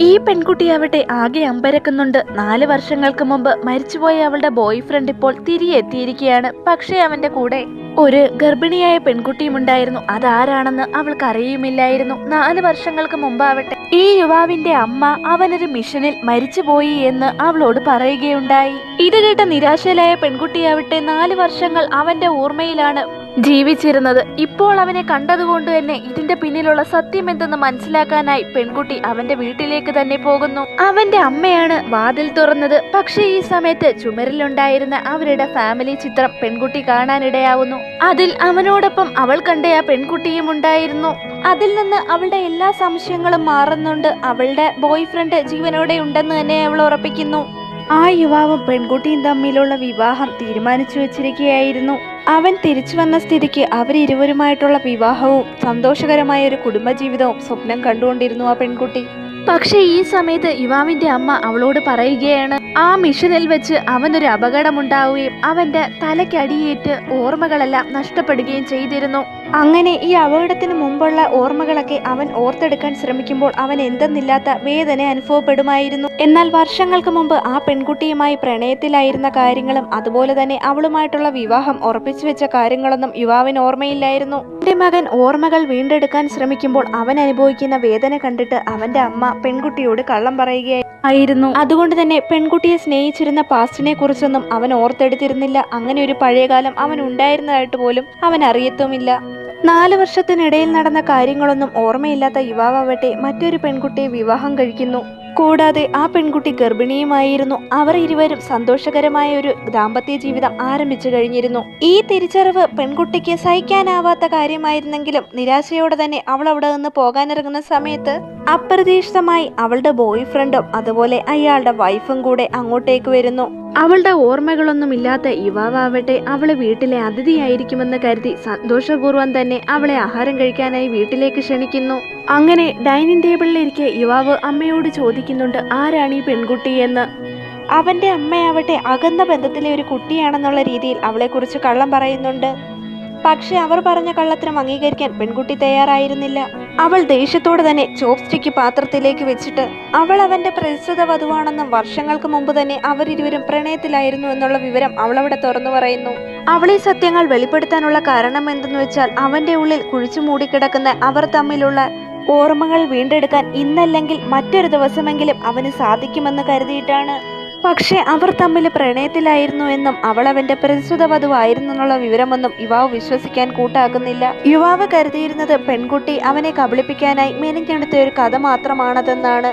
ഈ പെൺകുട്ടിയാവട്ടെ ആകെ അമ്പരക്കുന്നുണ്ട്. 4 വർഷങ്ങൾക്ക് മുമ്പ് മരിച്ചുപോയ അവളുടെ ബോയ് ഫ്രണ്ട് ഇപ്പോൾ തിരികെ എത്തിയിരിക്കുകയാണ്. പക്ഷേ അവന്റെ കൂടെ ഒരു ഗർഭിണിയായ പെൺകുട്ടിയും ഉണ്ടായിരുന്നു. അതാരാണെന്ന് അവൾക്ക് അറിയുമില്ലായിരുന്നു. 4 വർഷങ്ങൾക്ക് മുമ്പാവട്ടെ ഈ യുവാവിന്റെ അമ്മ അവനൊരു മിഷനിൽ മരിച്ചുപോയി എന്ന് അവളോട് പറയുകയുണ്ടായി. ഇത് കേട്ട നിരാശയിലായ പെൺകുട്ടിയാവട്ടെ 4 വർഷങ്ങൾ അവന്റെ ഓർമ്മയിലാണ് ജീവിച്ചിരുന്നത്. ഇപ്പോൾ അവനെ കണ്ടതുകൊണ്ട് തന്നെ ഇതിന്റെ പിന്നിലുള്ള സത്യം എന്തെന്ന് മനസ്സിലാക്കാനായി പെൺകുട്ടി അവന്റെ വീട്ടിലേക്ക് തന്നെ പോകുന്നു. അവന്റെ അമ്മയാണ് വാതിൽ തുറന്നത്. പക്ഷേ ഈ സമയത്ത് ചുമരിലുണ്ടായിരുന്ന അവരുടെ ഫാമിലി ചിത്രം പെൺകുട്ടി കാണാനിടയാവുന്നു. അതിൽ അവനോടൊപ്പം അവൾ കണ്ട ആ പെൺകുട്ടിയും ഉണ്ടായിരുന്നു. അതിൽ നിന്ന് അവളുടെ എല്ലാ സംശയങ്ങളും മാറുന്നുണ്ട്. അവളുടെ ബോയ് ഫ്രണ്ട് ജീവനോടെ ഉണ്ടെന്ന് തന്നെ അവൾ ഉറപ്പിക്കുന്നു. ആ യുവാവും പെൺകുട്ടിയും തമ്മിലുള്ള വിവാഹം തീരുമാനിച്ചു വെച്ചിരിക്കുകയായിരുന്നു. അവൻ തിരിച്ചു വന്ന സ്ഥിതിക്ക് അവരിരുവരുമായിട്ടുള്ള വിവാഹവും സന്തോഷകരമായ ഒരു കുടുംബജീവിതവും സ്വപ്നം കണ്ടുകൊണ്ടിരുന്നു ആ പെൺകുട്ടി. പക്ഷെ ഈ സമയത്ത് യുവാവിന്റെ അമ്മ അവളോട് പറയുകയാണ്, ആ മിഷനിൽ വെച്ച് അവനൊരു അപകടമുണ്ടാവുകയും അവന്റെ തലയ്ക്കടിയേറ്റ് ഓർമ്മകളെല്ലാം നഷ്ടപ്പെടുകയും ചെയ്തിരുന്നു. അങ്ങനെ ഈ അപകടത്തിന് മുമ്പുള്ള ഓർമ്മകളൊക്കെ അവൻ ഓർത്തെടുക്കാൻ ശ്രമിക്കുമ്പോൾ അവൻ എന്തെന്നില്ലാത്ത വേദന അനുഭവപ്പെടുമായിരുന്നു. എന്നാൽ വർഷങ്ങൾക്ക് മുമ്പ് ആ പെൺകുട്ടിയുമായി പ്രണയത്തിലായിരുന്ന കാര്യങ്ങളും അതുപോലെ തന്നെ അവളുമായിട്ടുള്ള വിവാഹം ഉറപ്പിച്ചു വെച്ച കാര്യങ്ങളൊന്നും യുവാവിന് ഓർമ്മയില്ലായിരുന്നു. എന്റെ മകൻ ഓർമ്മകൾ വീണ്ടെടുക്കാൻ ശ്രമിക്കുമ്പോൾ അവൻ അനുഭവിക്കുന്ന വേദന കണ്ടിട്ട് അവന്റെ അമ്മ പെൺകുട്ടിയോട് കള്ളം പറയുകയായിരുന്നു. അതുകൊണ്ട് തന്നെ പെൺകുട്ടിയെ സ്നേഹിച്ചിരുന്ന പാസ്റ്റിനെ കുറിച്ചൊന്നും അവൻ ഓർത്തെടുത്തിരുന്നില്ല. അങ്ങനെ ഒരു പഴയകാലം അവൻ ഉണ്ടായിരുന്നതായിട്ട് പോലും അവൻ അറിയത്തുമില്ല. 4 വർഷത്തിനിടയിൽ നടന്ന കാര്യങ്ങളൊന്നും ഓർമ്മയില്ലാത്ത യുവാവട്ടെ മറ്റൊരു പെൺകുട്ടിയെ വിവാഹം കഴിക്കുന്നു. കൂടാതെ ആ പെൺകുട്ടി ഗർഭിണിയുമായിരുന്നു. അവർ ഇരുവരും സന്തോഷകരമായ ഒരു ദാമ്പത്യ ജീവിതം ആരംഭിച്ചു കഴിഞ്ഞിരുന്നു. ഈ തിരിച്ചറിവ് പെൺകുട്ടിക്ക് സഹിക്കാനാവാത്ത കാര്യമായിരുന്നെങ്കിലും നിരാശയോടെ തന്നെ അവൾ അവിടെ നിന്ന് പോകാനിറങ്ങുന്ന സമയത്ത് അപ്രതീക്ഷിതമായി അവളുടെ ബോയ് ഫ്രണ്ടും അതുപോലെ അയാളുടെ വൈഫും കൂടെ അങ്ങോട്ടേക്ക് വരുന്നു. അവളുടെ ഓർമ്മകളൊന്നും ഇല്ലാത്ത യുവാവട്ടെ അവളെ വീട്ടിലെ അതിഥിയായിരിക്കുമെന്ന് കരുതി സന്തോഷപൂർവ്വം തന്നെ അവളെ ആഹാരം കഴിക്കാനായി വീട്ടിലേക്ക് ക്ഷണിക്കുന്നു. അങ്ങനെ ഡൈനിങ് ടേബിളിലിരിക്കെ യുവാവ് അമ്മയോട് ചോദിക്കുന്നുണ്ട്, ആരാണ് ഈ പെൺകുട്ടി എന്ന്. അവന്റെ അമ്മയാവട്ടെ അകന്ന ബന്ധത്തിലെ ഒരു കുട്ടിയാണെന്നുള്ള രീതിയിൽ അവളെക്കുറിച്ച് കള്ളം പറയുന്നുണ്ട്. പക്ഷെ അവർ പറഞ്ഞ കള്ളത്തിനും അംഗീകരിക്കാൻ പെൺകുട്ടി തയ്യാറായിരുന്നില്ല. അവൾ ദേഷ്യത്തോടെ തന്നെ ചോപ്സ്റ്റിക്ക് പാത്രത്തിലേക്ക് വെച്ചിട്ട് അവൾ അവന്റെ പ്രതിശ്രുത വധുവാണെന്നും വർഷങ്ങൾക്ക് മുമ്പ് തന്നെ അവരിരുവരും പ്രണയത്തിലായിരുന്നു എന്നുള്ള വിവരം അവളവിടെ തുറന്നു പറയുന്നു. അവളെ സത്യങ്ങൾ വെളിപ്പെടുത്താനുള്ള കാരണം എന്തെന്ന് വെച്ചാൽ അവന്റെ ഉള്ളിൽ കുഴിച്ചു മൂടിക്കിടക്കുന്ന അവർ തമ്മിലുള്ള ഓർമ്മകൾ വീണ്ടെടുക്കാൻ ഇന്നല്ലെങ്കിൽ മറ്റൊരു ദിവസമെങ്കിലും അവന് സാധിക്കുമെന്ന് കരുതിയിട്ടാണ്. പക്ഷെ അവർ തമ്മിൽ പ്രണയത്തിലായിരുന്നു എന്നും അവൾ അവന്റെ പ്രതിശ്രുത വധുവായിരുന്നു എന്നുള്ള വിവരമൊന്നും യുവാവ് വിശ്വസിക്കാൻ കൂട്ടാക്കുന്നില്ല. യുവാവ് കരുതിയിരുന്നത് പെൺകുട്ടി അവനെ കബളിപ്പിക്കാനായി മെനഞ്ഞെടുത്ത ഒരു കഥ മാത്രമാണതെന്നാണ്.